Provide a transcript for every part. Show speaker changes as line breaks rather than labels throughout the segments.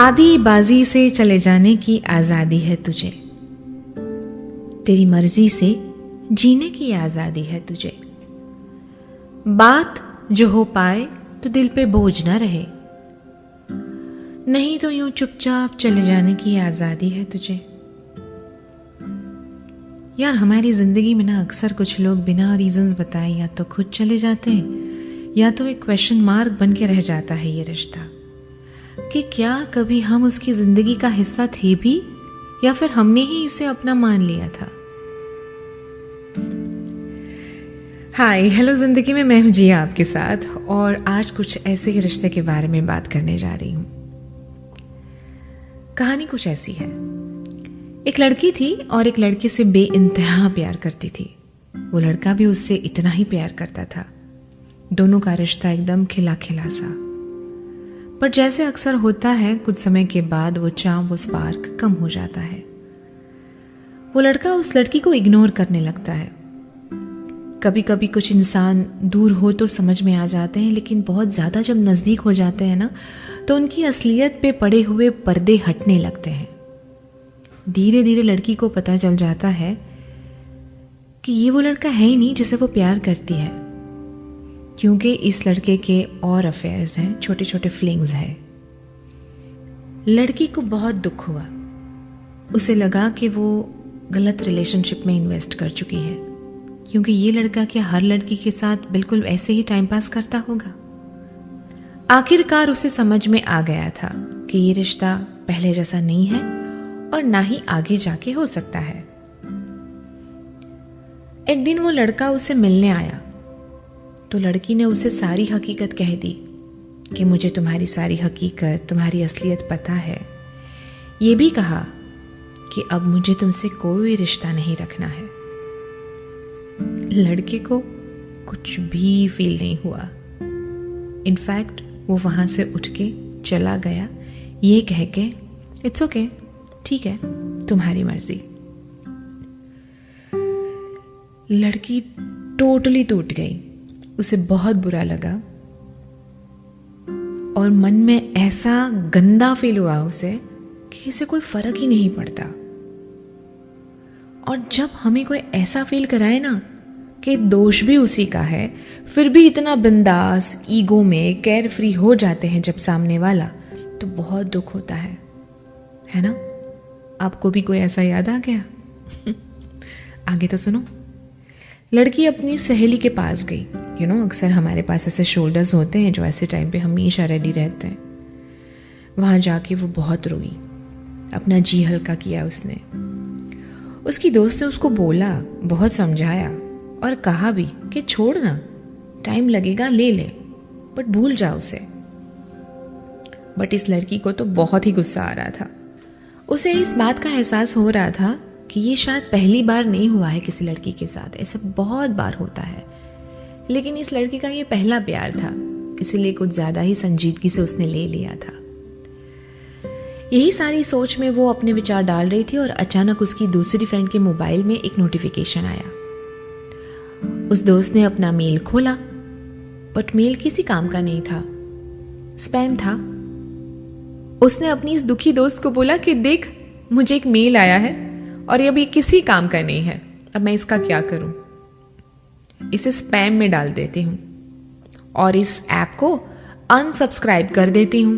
आधी बाजी से चले जाने की आजादी है तुझे, तेरी मर्जी से जीने की आजादी है तुझे। बात जो हो पाए तो दिल पे बोझ ना रहे, नहीं तो यूं चुपचाप चले जाने की आजादी है तुझे। यार हमारी जिंदगी में ना अक्सर कुछ लोग बिना रीजंस बताए या तो खुद चले जाते हैं या तो एक क्वेश्चन मार्क बन के रह जाता है ये रिश्ता, कि क्या कभी हम उसकी जिंदगी का हिस्सा थे भी या फिर हमने ही इसे अपना मान लिया था। हाय हेलो जिंदगी में मैं हूं जिया आपके साथ, और आज कुछ ऐसे ही रिश्ते के बारे में बात करने जा रही हूं। कहानी कुछ ऐसी है। एक लड़की थी और एक लड़के से बेइंतहा प्यार करती थी। वो लड़का भी उससे इतना ही प्यार करता था। दोनों का रिश्ता एकदम खिला खिला सा। पर जैसे अक्सर होता है, कुछ समय के बाद वो चार्म, वो स्पार्क कम हो जाता है। वो लड़का उस लड़की को इग्नोर करने लगता है। कभी कभी कुछ इंसान दूर हो तो समझ में आ जाते हैं, लेकिन बहुत ज्यादा जब नजदीक हो जाते हैं ना, तो उनकी असलियत पे पड़े हुए पर्दे हटने लगते हैं। धीरे धीरे लड़की को पता चल जाता है कि ये वो लड़का है ही नहीं जिसे वो प्यार करती है, क्योंकि इस लड़के के और अफेयर्स हैं, छोटे छोटे फ्लिंग्स हैं। लड़की को बहुत दुख हुआ। उसे लगा कि वो गलत रिलेशनशिप में इन्वेस्ट कर चुकी है, क्योंकि ये लड़का क्या हर लड़की के साथ बिल्कुल ऐसे ही टाइम पास करता होगा। आखिरकार उसे समझ में आ गया था कि ये रिश्ता पहले जैसा नहीं है और ना ही आगे जाके हो सकता है। एक दिन वो लड़का उसे मिलने आया तो लड़की ने उसे सारी हकीकत कह दी कि मुझे तुम्हारी सारी हकीकत, तुम्हारी असलियत पता है। ये भी कहा कि अब मुझे तुमसे कोई रिश्ता नहीं रखना है। लड़के को कुछ भी फील नहीं हुआ। इनफैक्ट वो वहां से उठ के चला गया, ये कह के इट्स ओके, ठीक है, तुम्हारी मर्जी। लड़की टोटली टूट गई। उसे बहुत बुरा लगा और मन में ऐसा गंदा फील हुआ उसे कि इसे कोई फर्क ही नहीं पड़ता। और जब हमें कोई ऐसा फील कराए ना कि दोष भी उसी का है, फिर भी इतना बिंदास ईगो में केयर फ्री हो जाते हैं जब सामने वाला, तो बहुत दुख होता है ना। आपको भी कोई ऐसा याद आ गया? आगे तो सुनो। लड़की अपनी सहेली के पास गई। अक्सर हमारे पास ऐसे शोल्डर्स होते हैं जो ऐसे टाइम पे हमेशा रेडी रहते हैं। वहां जाके वो बहुत रोई, अपना जी हल्का किया उसने। उसकी दोस्त ने उसको बोला, बहुत समझाया और कहा भी कि छोड़ ना, टाइम लगेगा, ले ले, बट भूल जा उसे। बट इस लड़की को तो बहुत ही गुस्सा आ रहा था। उसे इस बात का एहसास हो रहा था कि ये शायद पहली बार नहीं हुआ है किसी लड़की के साथ, ऐसा बहुत बार होता है, लेकिन इस लड़की का ये पहला प्यार था, इसीलिए कुछ ज्यादा ही संजीदगी से उसने ले लिया था। यही सारी सोच में वो अपने विचार डाल रही थी और अचानक उसकी दूसरी फ्रेंड के मोबाइल में एक नोटिफिकेशन आया। उस दोस्त ने अपना मेल खोला, बट मेल किसी काम का नहीं था, स्पैम था। उसने अपनी इस दुखी दोस्त को बोला कि देख, मुझे एक मेल आया है और ये अभी किसी काम का नहीं है, अब मैं इसका क्या करूं? इसे स्पैम में डाल देती हूं और इस ऐप को अनसब्सक्राइब कर देती हूं।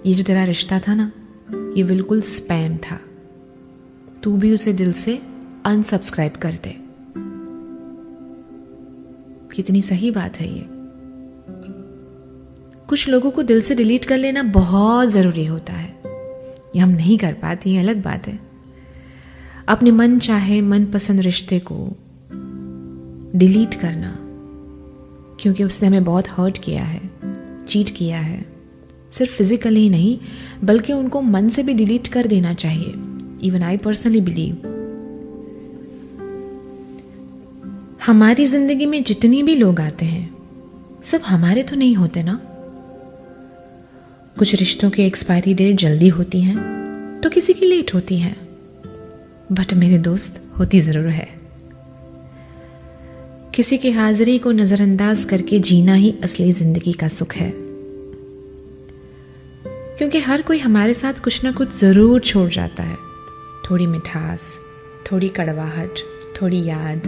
ये जो तेरा रिश्ता था ना, ये बिल्कुल स्पैम था, तू भी उसे दिल से अनसब्सक्राइब कर दे। कितनी सही बात है ये। कुछ लोगों को दिल से डिलीट कर लेना बहुत जरूरी होता है। ये हम नहीं कर पाते, ये अलग बात है। अपने मन चाहे मनपसंद रिश्ते को डिलीट करना, क्योंकि उसने हमें बहुत हर्ट किया है, चीट किया है, सिर्फ फिजिकली ही नहीं बल्कि उनको मन से भी डिलीट कर देना चाहिए। इवन आई पर्सनली बिलीव, हमारी जिंदगी में जितनी भी लोग आते हैं सब हमारे तो नहीं होते ना। कुछ रिश्तों की एक्सपायरी डेट जल्दी होती है तो किसी की लेट होती है, बट मेरे दोस्त होती जरूर है। किसी की हाजिरी को नजरअंदाज करके जीना ही असली जिंदगी का सुख है। क्योंकि हर कोई हमारे साथ कुछ ना कुछ ज़रूर छोड़ जाता है। थोड़ी मिठास, थोड़ी कड़वाहट, थोड़ी याद,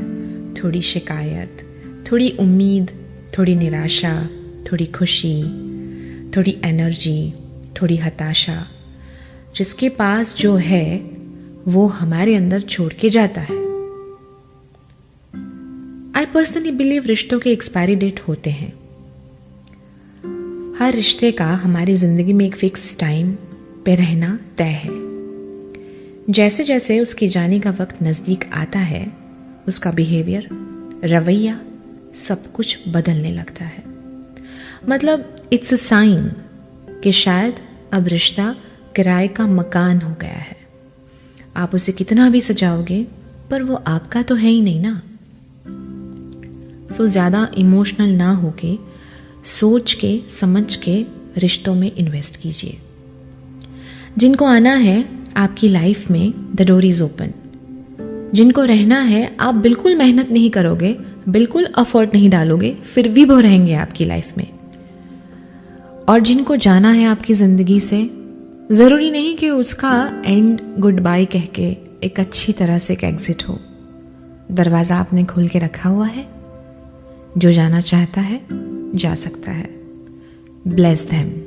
थोड़ी शिकायत, थोड़ी उम्मीद, थोड़ी निराशा, थोड़ी खुशी, थोड़ी एनर्जी, थोड़ी हताशा। जिसके पास जो है वो हमारे अंदर छोड़ के जाता है। आई पर्सनली बिलीव रिश्तों के एक्सपायरी डेट होते हैं। हर रिश्ते का हमारी जिंदगी में एक फिक्स टाइम पे रहना तय है। जैसे जैसे उसके जाने का वक्त नजदीक आता है, उसका बिहेवियर, रवैया, सब कुछ बदलने लगता है। मतलब इट्स अ साइन कि शायद अब रिश्ता किराए का मकान हो गया है। आप उसे कितना भी सजाओगे पर वो आपका तो है ही नहीं ना। सो ज्यादा इमोशनल ना होके सोच के समझ के रिश्तों में इन्वेस्ट कीजिए। जिनको आना है आपकी लाइफ में, द डोर इज ओपन। जिनको रहना है आप बिल्कुल मेहनत नहीं करोगे, बिल्कुल एफर्ट नहीं डालोगे, फिर भी वो रहेंगे आपकी लाइफ में। और जिनको जाना है आपकी जिंदगी से, जरूरी नहीं कि उसका एंड गुड बाय कह के एक अच्छी तरह से एक एग्जिट हो। दरवाजा आपने खोल के रखा हुआ है, जो जाना चाहता है जा सकता है। Bless them.